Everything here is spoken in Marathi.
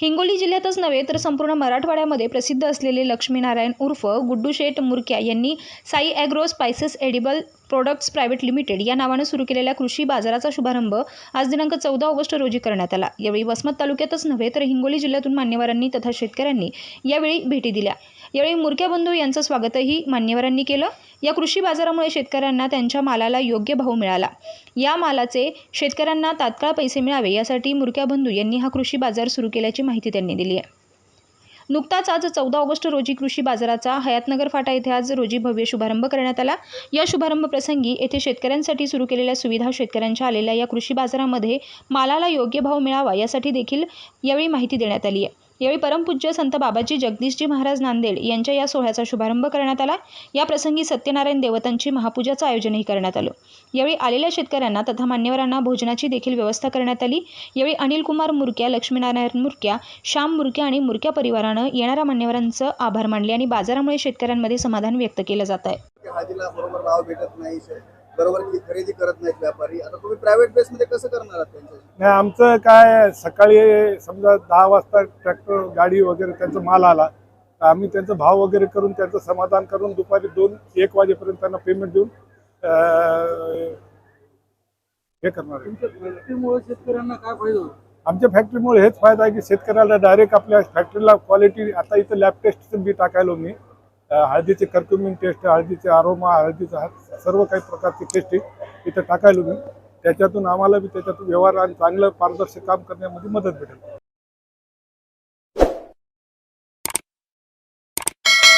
हिंगोली जिल्ह्यातच नव्हे तर संपूर्ण मराठवाड्यामध्ये प्रसिद्ध असलेले लक्ष्मीनारायण उर्फ गुड्डू शेठ मुरक्या यांनी Sai agro spices edible products private limited या नावानं सुरू केलेल्या कृषी बाजाराचा शुभारंभ आज दिनांक 14 ऑगस्ट रोजी करण्यात आला। यावेळी वसमत तालुक्यातच नव्हे तर हिंगोली जिल्ह्यातून मान्यवरांनी तथा शेतकऱ्यांनी यावेळी भेटी दिल्या। यावेळी मुरक्या बंधू यांचं स्वागतही मान्यवरांनी केलं। या कृषी बाजारामुळे शेतकऱ्यांना त्यांच्या मालाला योग्य भाव मिळाला। या मालाचे शेतकऱ्यांना तात्काळ पैसे मिळावे यासाठी मुरक्या बंधू यांनी हा कृषी बाजार सुरू केल्याची माहिती त्यांनी दिली आहे। नुकताच आज 14 ऑगस्ट रोजी कृषी बाजाराचा हयातनगर फाटा येथे आज रोजी भव्य शुभारंभ करण्यात आला। या शुभारंभ प्रसंगी येथे शेतकऱ्यांसाठी सुरू केलेल्या सुविधा, शेतकऱ्यांच्या आलेल्या या कृषी बाजारामध्ये मालाला योग्य भाव मिळावा यासाठी देखील यावेळी माहिती देण्यात आली आहे। यावेळी परमपूज्य संत बाबाजी जगदीशजी महाराज नांदेड यांच्या या सोहळ्याचा शुभारंभ करण्यात आला। या प्रसंगी सत्यनारायण देवतांची महापूजाचं आयोजनही करण्यात आलं। यावेळी आलेल्या शेतकऱ्यांना तथा मान्यवरांना भोजनाची देखील व्यवस्था करण्यात आली। यावेळी अनिल कुमार मुरक्या, लक्ष्मीनारायण मुरक्या, श्याम मुरक्या आणि मुरक्या परिवारानं येणाऱ्या मान्यवरांचं आभार मानले आणि बाजारामुळे शेतकऱ्यांमध्ये समाधान व्यक्त केलं जात आहे। हळदीला बरोबर भाव भेटत नाही, बरोबर खरेदी करत नाहीत व्यापारी। आता तुम्ही प्रायव्हेट बेस मध्ये कसं करणार आहात त्यांच्याशी? नाही, आमचं काय सकाळी समजा 10 वाजता ट्रॅक्टर गाडी वगैरे त्यांचा माल आला तर आम्ही त्यांचा भाव वगैरे करून त्यांचं समाधान करून दुपारी 2-1 वाजेपर्यंत त्यांना पेमेंट देऊन हे करणार आहे। तुमच्या फॅक्टरीमुळे शेतकऱ्यांना काय फायदा होतो? आमच्या फॅक्टरीमुळे हेच फायदा आहे की शेतकऱ्याला डायरेक्ट आपल्या फॅक्टरीला क्वालिटी, आता इथं लॅब टेस्टचं बी टाकायलो मी, हळदीचे कर्क्युमिन टेस्ट, हळदीचे अरोमा, हळदीचा सर्व काही प्रकारचे टेस्ट इथं टाकायलो मी। त्याच्यातून आम्हाला बी त्याच्यातून व्यवहार आणि चांगलं पारदर्शक काम करण्यामध्ये मदत भेटेल।